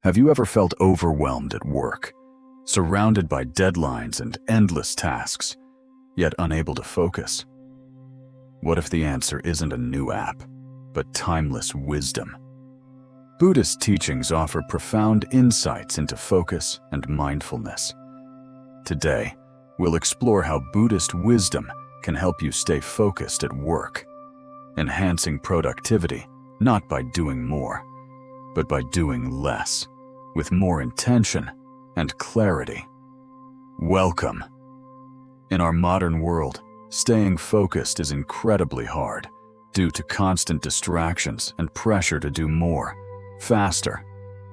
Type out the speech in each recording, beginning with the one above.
Have you ever felt overwhelmed at work, surrounded by deadlines and endless tasks, yet unable to focus? What if the answer isn't a new app, but timeless wisdom? Buddhist teachings offer profound insights into focus and mindfulness. Today, we'll explore how Buddhist wisdom can help you stay focused at work, enhancing productivity not by doing more, but by doing less, with more intention and clarity. Welcome. In our modern world, staying focused is incredibly hard due to constant distractions and pressure to do more, faster.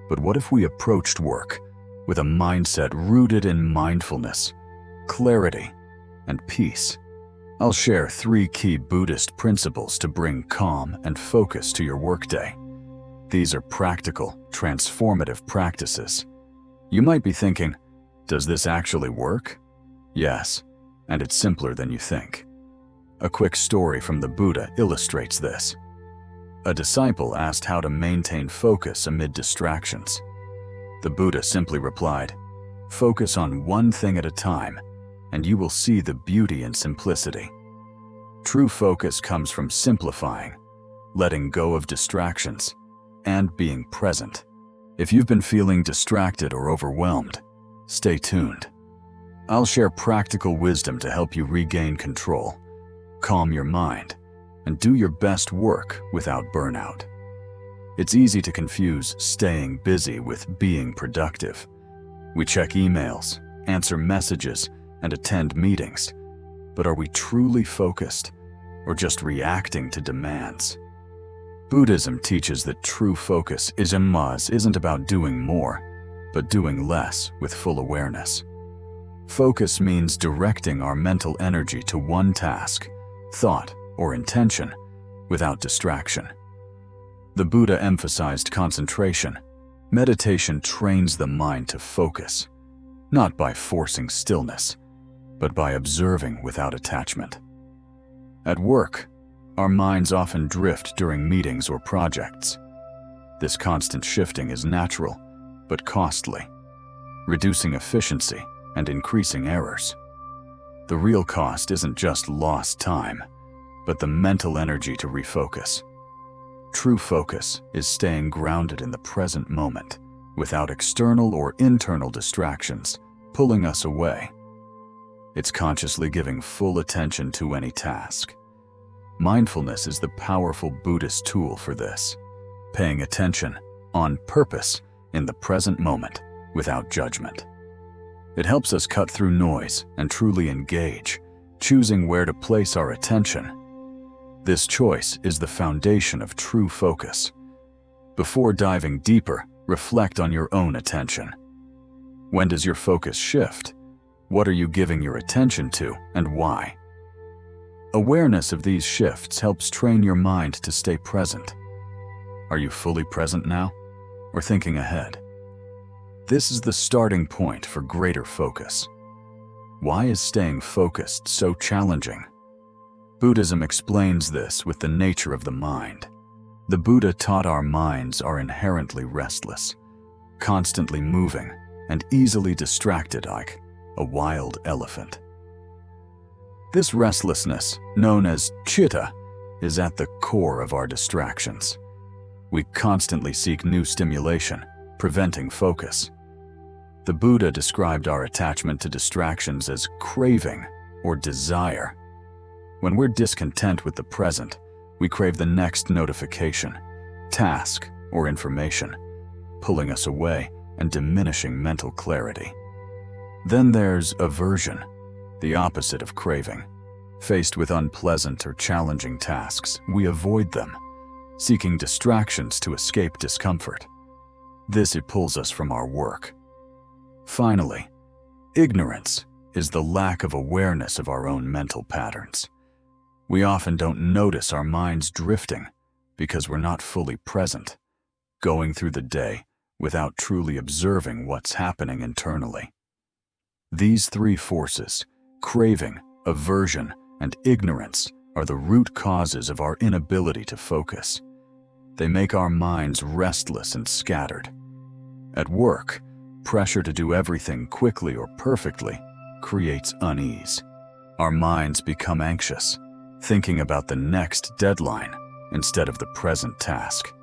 But what if we approached work with a mindset rooted in mindfulness, clarity, and peace? I'll share 3 key Buddhist principles to bring calm and focus to your workday. These are practical, transformative practices. You might be thinking, does this actually work? Yes, and it's simpler than you think. A quick story from the Buddha illustrates this. A disciple asked how to maintain focus amid distractions. The Buddha simply replied, "Focus on one thing at a time, and you will see the beauty in simplicity." True focus comes from simplifying, letting go of distractions, and being present. If you've been feeling distracted or overwhelmed, stay tuned. I'll share practical wisdom to help you regain control, calm your mind, and do your best work without burnout. It's easy to confuse staying busy with being productive. We check emails, answer messages, and attend meetings. But are we truly focused, or just reacting to demands? Buddhism teaches that true focus isn't about doing more, but doing less with full awareness. Focus means directing our mental energy to one task, thought, or intention without distraction. The Buddha emphasized concentration. Meditation trains the mind to focus, not by forcing stillness, but by observing without attachment. At work, our minds often drift during meetings or projects. This constant shifting is natural, but costly, reducing efficiency and increasing errors. The real cost isn't just lost time, but the mental energy to refocus. True focus is staying grounded in the present moment, without external or internal distractions pulling us away. It's consciously giving full attention to any task. Mindfulness is the powerful Buddhist tool for this, paying attention, on purpose, in the present moment, without judgment. It helps us cut through noise and truly engage, choosing where to place our attention. This choice is the foundation of true focus. Before diving deeper, reflect on your own attention. When does your focus shift? What are you giving your attention to, and why? Awareness of these shifts helps train your mind to stay present. Are you fully present now, or thinking ahead? This is the starting point for greater focus. Why is staying focused so challenging? Buddhism explains this with the nature of the mind. The Buddha taught our minds are inherently restless, constantly moving, and easily distracted like a wild elephant. This restlessness, known as citta, is at the core of our distractions. We constantly seek new stimulation, preventing focus. The Buddha described our attachment to distractions as craving or desire. When we're discontent with the present, we crave the next notification, task, or information, pulling us away and diminishing mental clarity. Then there's aversion, the opposite of craving. Faced with unpleasant or challenging tasks, we avoid them, seeking distractions to escape discomfort. It pulls us from our work. Finally, ignorance is the lack of awareness of our own mental patterns. We often don't notice our minds drifting because we're not fully present, going through the day without truly observing what's happening internally. These 3 forces, craving, aversion, and ignorance, are the root causes of our inability to focus. They make our minds restless and scattered. At work, pressure to do everything quickly or perfectly creates unease. Our minds become anxious, thinking about the next deadline instead of the present task.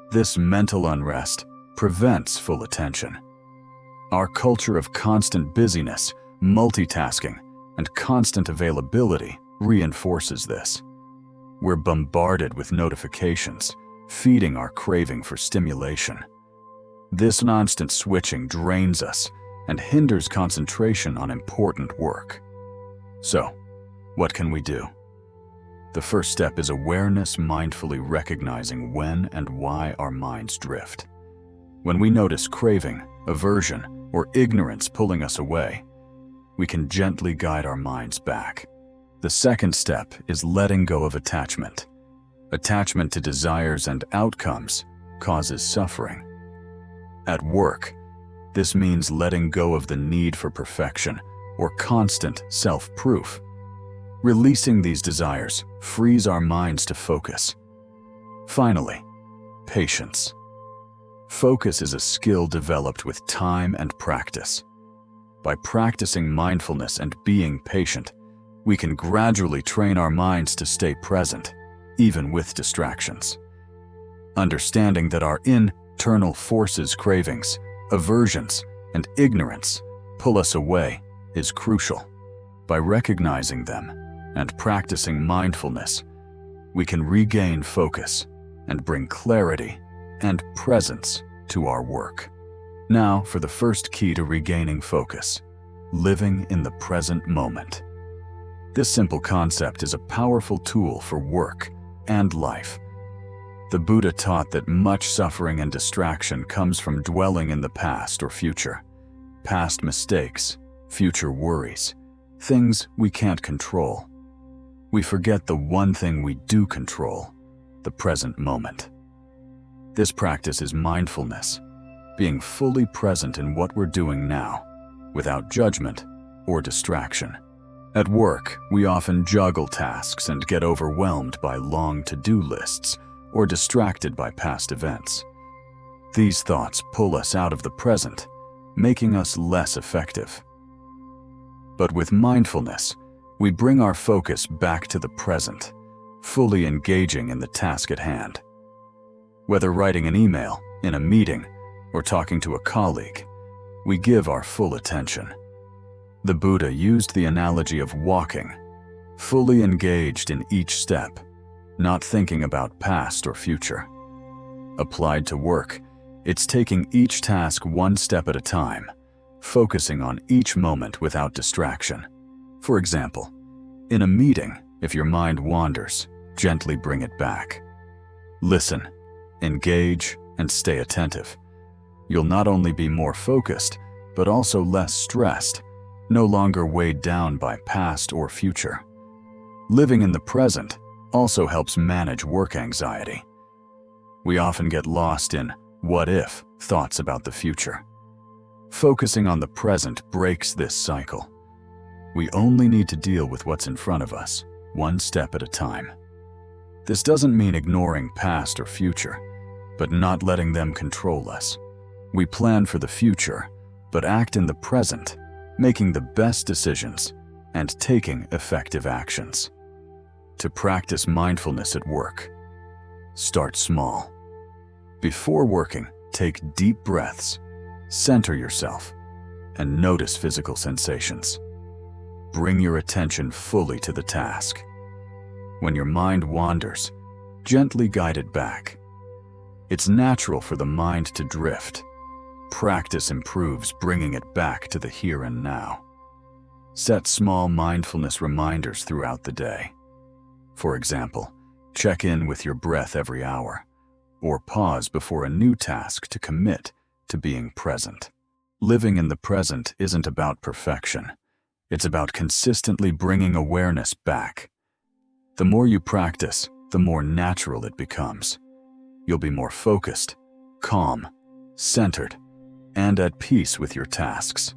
This mental unrest prevents full attention. Our culture of constant busyness, multitasking, and constant availability reinforces this. We're bombarded with notifications, feeding our craving for stimulation. This constant switching drains us and hinders concentration on important work. So, what can we do? The first step is awareness, mindfully recognizing when and why our minds drift. When we notice craving, aversion, or ignorance pulling us away, we can gently guide our minds back. The second step is letting go of attachment. Attachment to desires and outcomes causes suffering. At work, this means letting go of the need for perfection or constant self-proof. Releasing these desires frees our minds to focus. Finally, patience. Focus is a skill developed with time and practice. By practicing mindfulness and being patient, we can gradually train our minds to stay present, even with distractions. Understanding that our internal forces, cravings, aversions, and ignorance pull us away is crucial. By recognizing them and practicing mindfulness, we can regain focus and bring clarity and presence to our work. Now for the first key to regaining focus: living in the present moment. This simple concept is a powerful tool for work and life. The Buddha taught that much suffering and distraction comes from dwelling in the past or future. Past mistakes, future worries, things we can't control. We forget the one thing we do control, the present moment. This practice is mindfulness, being fully present in what we're doing now, without judgment or distraction. At work, we often juggle tasks and get overwhelmed by long to-do lists or distracted by past events. These thoughts pull us out of the present, making us less effective. But with mindfulness, we bring our focus back to the present, fully engaging in the task at hand. Whether writing an email, in a meeting, or talking to a colleague, we give our full attention. The Buddha used the analogy of walking, fully engaged in each step, not thinking about past or future. Applied to work, it's taking each task one step at a time, focusing on each moment without distraction. For example, in a meeting, if your mind wanders, gently bring it back. Listen, engage, and stay attentive. You'll not only be more focused, but also less stressed, no longer weighed down by past or future. Living in the present also helps manage work anxiety. We often get lost in what-if thoughts about the future. Focusing on the present breaks this cycle. We only need to deal with what's in front of us, one step at a time. This doesn't mean ignoring past or future, but not letting them control us. We plan for the future, but act in the present, making the best decisions and taking effective actions. To practice mindfulness at work, start small. Before working, take deep breaths, center yourself, and notice physical sensations. Bring your attention fully to the task. When your mind wanders, gently guide it back. It's natural for the mind to drift. Practice improves bringing it back to the here and now. Set small mindfulness reminders throughout the day. For example, check in with your breath every hour, or pause before a new task to commit to being present. Living in the present isn't about perfection. It's about consistently bringing awareness back. The more you practice, the more natural it becomes. You'll be more focused, calm, centered, and at peace with your tasks.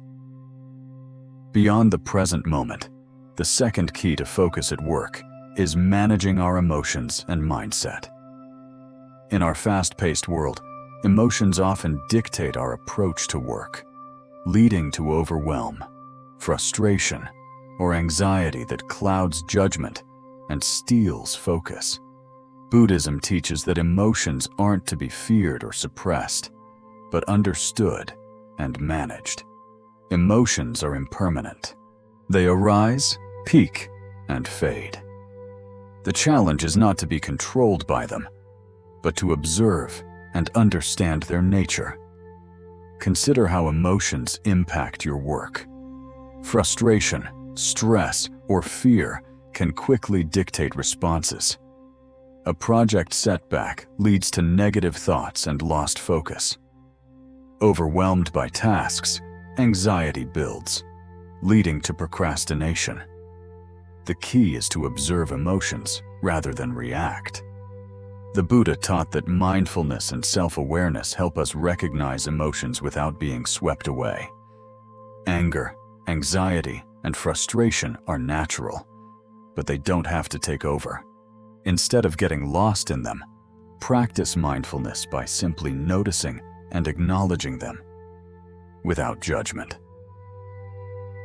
Beyond the present moment, the second key to focus at work is managing our emotions and mindset. In our fast-paced world, emotions often dictate our approach to work, leading to overwhelm, frustration, or anxiety that clouds judgment and steals focus. Buddhism teaches that emotions aren't to be feared or suppressed, but understood and managed. Emotions are impermanent. They arise, peak, and fade. The challenge is not to be controlled by them, but to observe and understand their nature. Consider how emotions impact your work. Frustration, stress, or fear can quickly dictate responses. A project setback leads to negative thoughts and lost focus. Overwhelmed by tasks, anxiety builds, leading to procrastination. The key is to observe emotions rather than react. The Buddha taught that mindfulness and self-awareness help us recognize emotions without being swept away. Anger, anxiety, and frustration are natural, but they don't have to take over. Instead of getting lost in them, practice mindfulness by simply noticing and acknowledging them without judgment.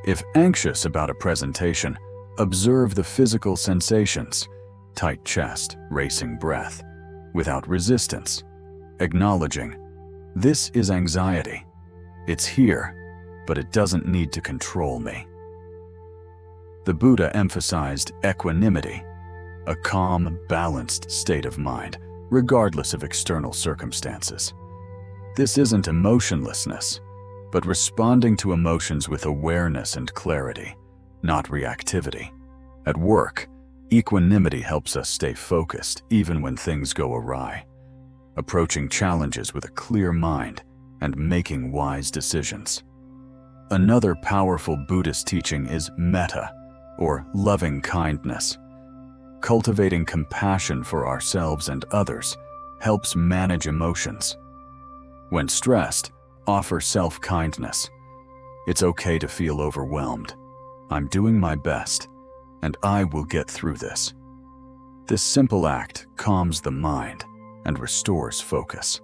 If anxious about a presentation, observe the physical sensations, tight chest, racing breath, without resistance, acknowledging, this is anxiety. It's here, but it doesn't need to control me. The Buddha emphasized equanimity, a calm, balanced state of mind, regardless of external circumstances. This isn't emotionlessness, but responding to emotions with awareness and clarity, not reactivity. At work, equanimity helps us stay focused even when things go awry, approaching challenges with a clear mind and making wise decisions. Another powerful Buddhist teaching is metta, or loving kindness. Cultivating compassion for ourselves and others helps manage emotions. When stressed, offer self-kindness. It's okay to feel overwhelmed. I'm doing my best, and I will get through this. This simple act calms the mind and restores focus.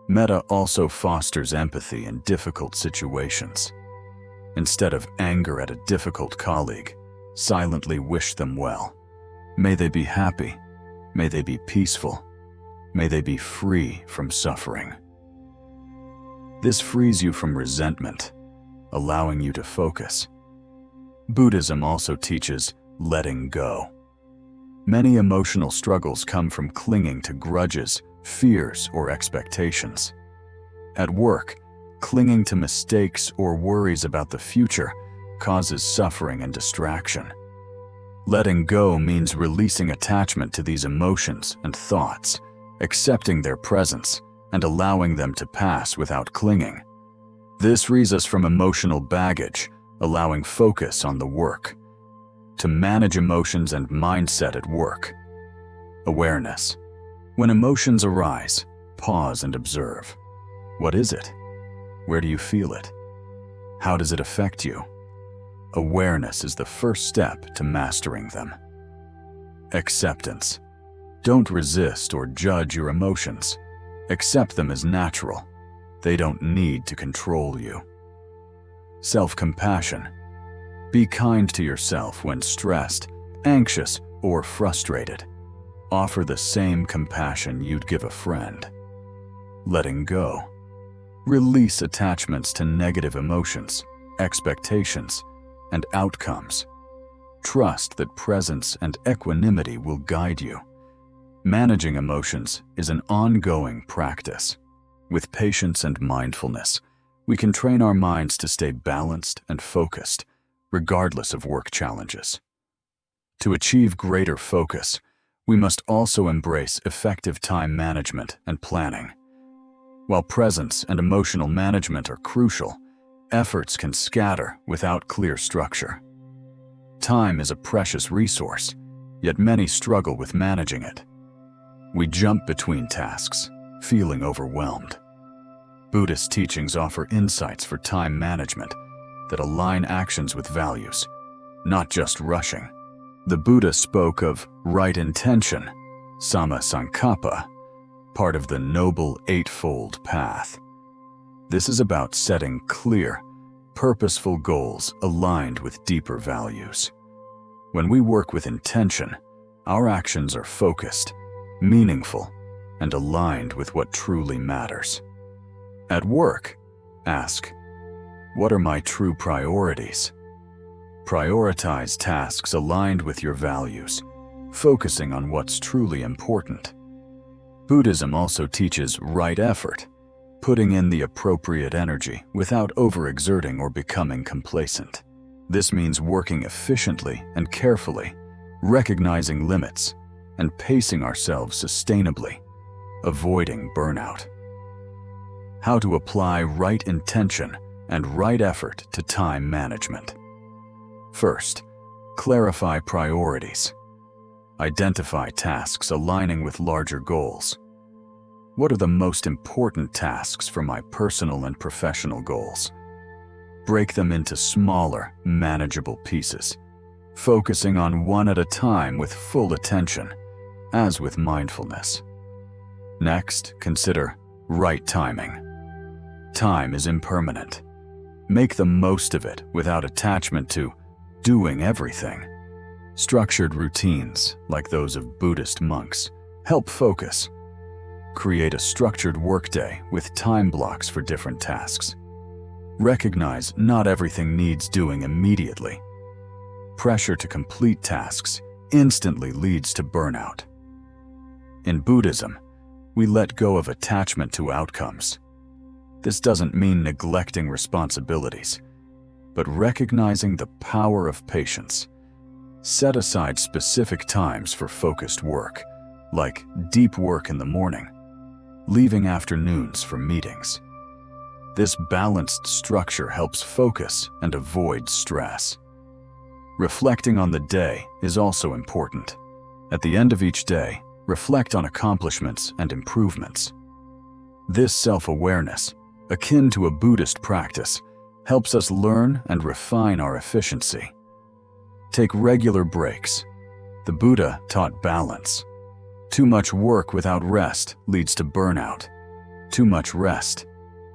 Metta also fosters empathy in difficult situations. Instead of anger at a difficult colleague, silently wish them well. May they be happy. May they be peaceful. May they be free from suffering. This frees you from resentment, allowing you to focus. Buddhism also teaches letting go. Many emotional struggles come from clinging to grudges, fears, or expectations. At work, clinging to mistakes or worries about the future causes suffering and distraction. Letting go means releasing attachment to these emotions and thoughts, accepting their presence, and allowing them to pass without clinging. This frees us from emotional baggage, allowing focus on the work. To manage emotions and mindset at work. Awareness. When emotions arise, pause and observe. What is it? Where do you feel it? How does it affect you? Awareness is the first step to mastering them. Acceptance. Don't resist or judge your emotions. Accept them as natural. They don't need to control you. Self-compassion. Be kind to yourself when stressed, anxious, or frustrated. Offer the same compassion you'd give a friend. Letting go. Release attachments to negative emotions, expectations, and outcomes. Trust that presence and equanimity will guide you. Managing emotions is an ongoing practice. With patience and mindfulness, we can train our minds to stay balanced and focused, regardless of work challenges. To achieve greater focus, we must also embrace effective time management and planning. While presence and emotional management are crucial, efforts can scatter without clear structure. Time is a precious resource, yet many struggle with managing it. We jump between tasks, feeling overwhelmed. Buddhist teachings offer insights for time management that align actions with values, not just rushing. The Buddha spoke of right intention, samma sankappa, part of the Noble Eightfold Path. This is about setting clear, purposeful goals aligned with deeper values. When we work with intention, our actions are focused, meaningful, and aligned with what truly matters. At work, ask, what are my true priorities? Prioritize tasks aligned with your values, focusing on what's truly important. Buddhism also teaches right effort, putting in the appropriate energy without overexerting or becoming complacent. This means working efficiently and carefully, recognizing limits, and pacing ourselves sustainably, avoiding burnout. How to apply right intention and right effort to time management. First, clarify priorities. Identify tasks aligning with larger goals. What are the most important tasks for my personal and professional goals? Break them into smaller, manageable pieces, focusing on one at a time with full attention, as with mindfulness. Next, consider right timing. Time is impermanent. Make the most of it without attachment to doing everything. Structured routines, like those of Buddhist monks, help focus. Create a structured workday with time blocks for different tasks. Recognize not everything needs doing immediately. Pressure to complete tasks instantly leads to burnout. In Buddhism, we let go of attachment to outcomes. This doesn't mean neglecting responsibilities, but recognizing the power of patience. Set aside specific times for focused work, like deep work in the morning, leaving afternoons for meetings. This balanced structure helps focus and avoid stress. Reflecting on the day is also important. At the end of each day, reflect on accomplishments and improvements. This self-awareness, akin to a Buddhist practice, helps us learn and refine our efficiency. Take regular breaks. The Buddha taught balance. Too much work without rest leads to burnout. Too much rest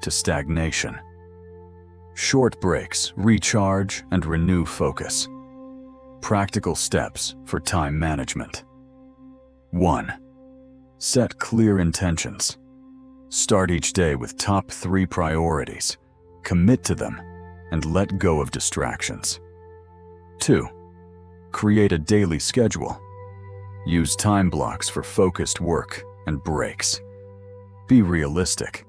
to stagnation. Short breaks recharge and renew focus. Practical steps for time management. 1. Set clear intentions. Start each day with top 3 priorities. Commit to them and let go of distractions. 2. Create a daily schedule. Use time blocks for focused work and breaks. Be realistic.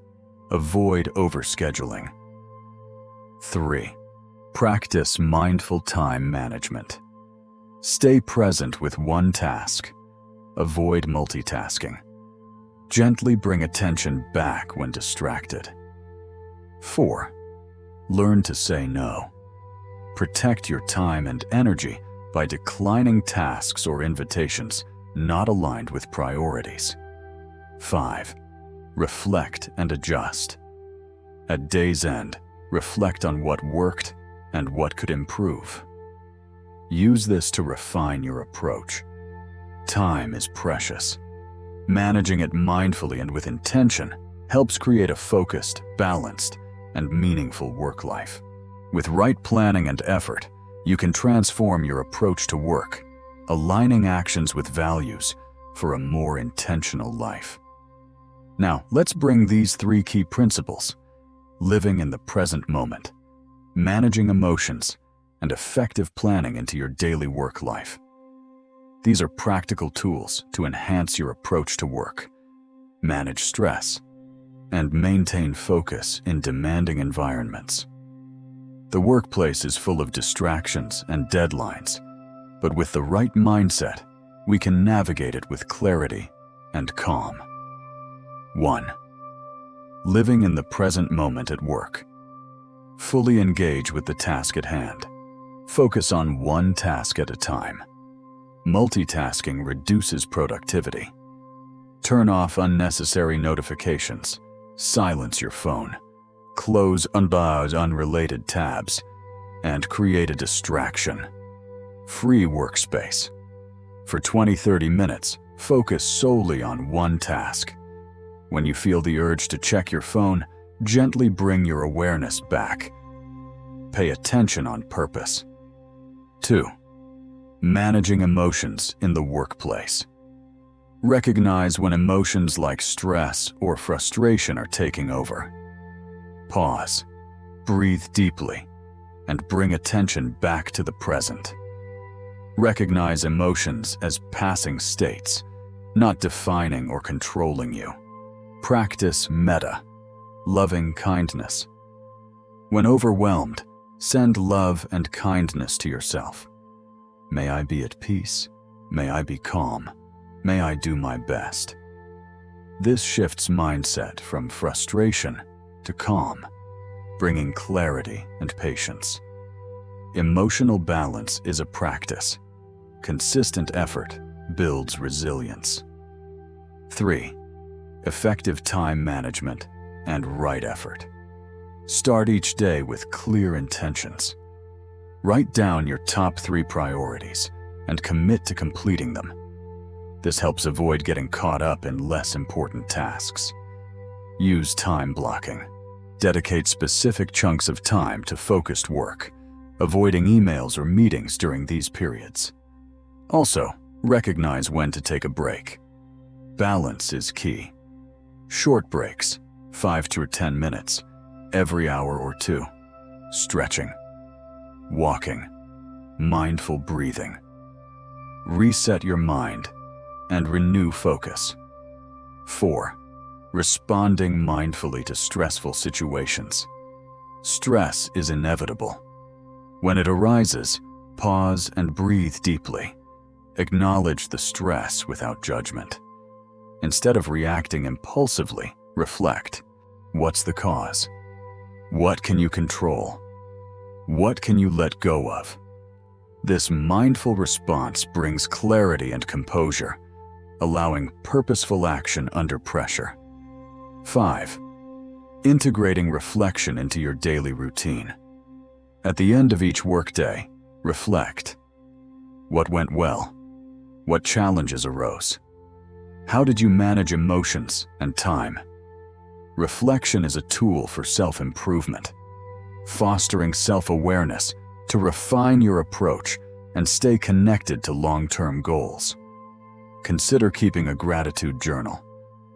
Avoid overscheduling. 3. Practice mindful time management. Stay present with one task. Avoid multitasking. Gently bring attention back when distracted. 4. Learn to say no. Protect your time and energy by declining tasks or invitations not aligned with priorities. 5. Reflect and adjust. At day's end, reflect on what worked and what could improve. Use this to refine your approach. Time is precious. Managing it mindfully and with intention helps create a focused, balanced, and meaningful work life. With right planning and effort, you can transform your approach to work, aligning actions with values for a more intentional life. Now, let's bring these 3 key principles: living in the present moment, managing emotions, and effective planning into your daily work life. These are practical tools to enhance your approach to work, manage stress, and maintain focus in demanding environments. The workplace is full of distractions and deadlines, but with the right mindset, we can navigate it with clarity and calm. 1. Living in the present moment at work. Fully engage with the task at hand. Focus on one task at a time. Multitasking reduces productivity. Turn off unnecessary notifications. Silence your phone. Close unrelated tabs, and create a distraction. Free workspace. For 20-30 minutes, focus solely on one task. When you feel the urge to check your phone, gently bring your awareness back. Pay attention on purpose. 2. Managing emotions in the workplace. Recognize when emotions like stress or frustration are taking over. Pause, breathe deeply, and bring attention back to the present. Recognize emotions as passing states, not defining or controlling you. Practice metta, loving kindness. When overwhelmed, send love and kindness to yourself. May I be at peace. May I be calm. May I do my best. This shifts mindset from frustration to calm, bringing clarity and patience. Emotional balance is a practice. Consistent effort builds resilience. 3. Effective time management and right effort. Start each day with clear intentions. Write down your top 3 priorities and commit to completing them. This helps avoid getting caught up in less important tasks. Use time blocking. Dedicate specific chunks of time to focused work, avoiding emails or meetings during these periods. Also, recognize when to take a break. Balance is key. Short breaks, 5 to 10 minutes, every hour or 2. Stretching, walking, mindful breathing. Reset your mind and renew focus. 4. Responding mindfully to stressful situations. Stress is inevitable. When it arises, pause and breathe deeply. Acknowledge the stress without judgment. Instead of reacting impulsively, reflect. What's the cause? What can you control? What can you let go of? This mindful response brings clarity and composure, allowing purposeful action under pressure. 5. Integrating reflection into your daily routine. At the end of each workday, reflect. What went well? What challenges arose? How did you manage emotions and time? Reflection is a tool for self-improvement, fostering self-awareness to refine your approach and stay connected to long-term goals. Consider keeping a gratitude journal,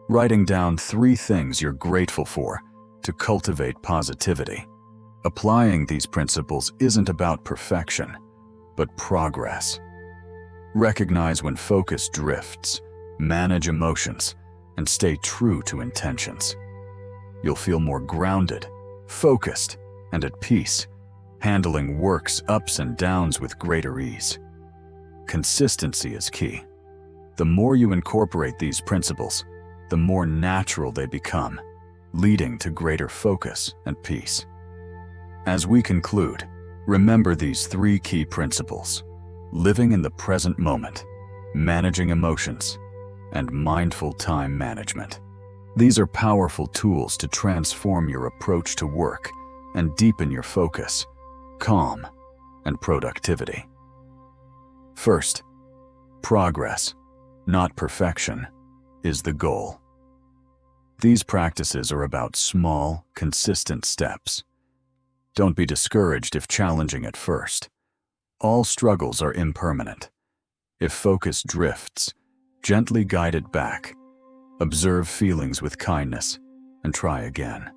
writing down 3 things you're grateful for to cultivate positivity. Applying these principles isn't about perfection, but progress. Recognize when focus drifts, manage emotions, and stay true to intentions. You'll feel more grounded, focused, and at peace, handling work's ups and downs with greater ease. Consistency is key. The more you incorporate these principles, the more natural they become, leading to greater focus and peace. As we conclude, remember these 3 key principles: living in the present moment, managing emotions, and mindful time management. These are powerful tools to transform your approach to work and deepen your focus, calm, and productivity. First, progress, not perfection, is the goal. These practices are about small, consistent steps. Don't be discouraged if challenging at first. All struggles are impermanent. If focus drifts, gently guide it back. Observe feelings with kindness and try again.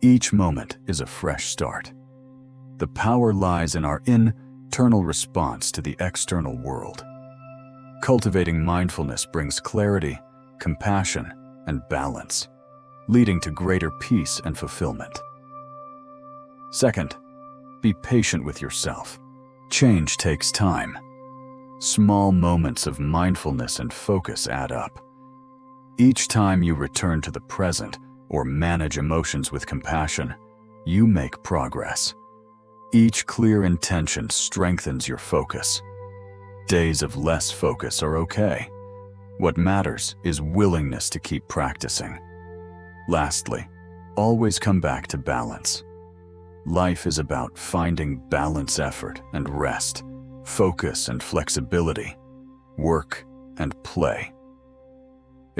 Each moment is a fresh start. The power lies in our internal response to the external world. Cultivating mindfulness brings clarity, compassion, and balance, leading to greater peace and fulfillment. Second, be patient with yourself. Change takes time. Small moments of mindfulness and focus add up. Each time you return to the present or manage emotions with compassion, you make progress. Each clear intention strengthens your focus. Days of less focus are okay. What matters is willingness to keep practicing. Lastly, always come back to balance. Life is about finding balance, effort and rest, focus and flexibility, work and play.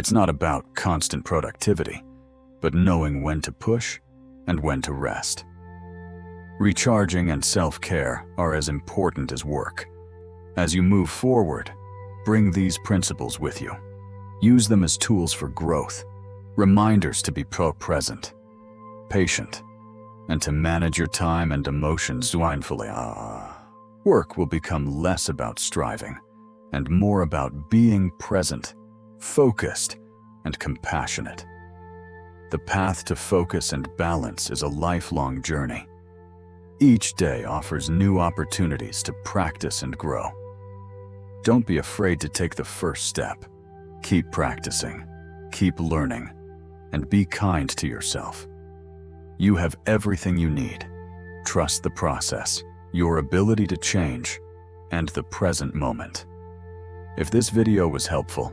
It's not about constant productivity, but knowing when to push and when to rest. Recharging and self-care are as important as work. As you move forward, bring these principles with you. Use them as tools for growth, reminders to be present, patient, and to manage your time and emotions mindfully. Work will become less about striving and more about being present, focused, and compassionate. The path to focus and balance is a lifelong journey. Each day offers new opportunities to practice and grow. Don't be afraid to take the first step. Keep practicing, keep learning, and be kind to yourself. You have everything you need. Trust the process, your ability to change, and the present moment. If this video was helpful,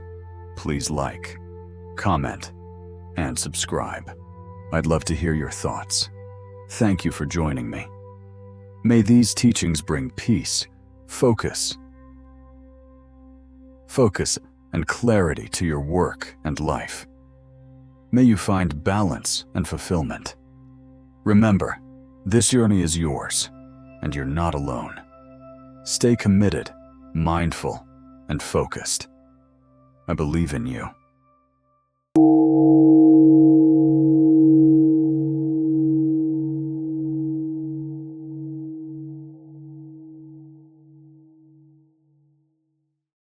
please like, comment, and subscribe. I'd love to hear your thoughts. Thank you for joining me. May these teachings bring peace, focus, and clarity to your work and life. May you find balance and fulfillment. Remember, this journey is yours, and you're not alone. Stay committed, mindful, and focused. I believe in you.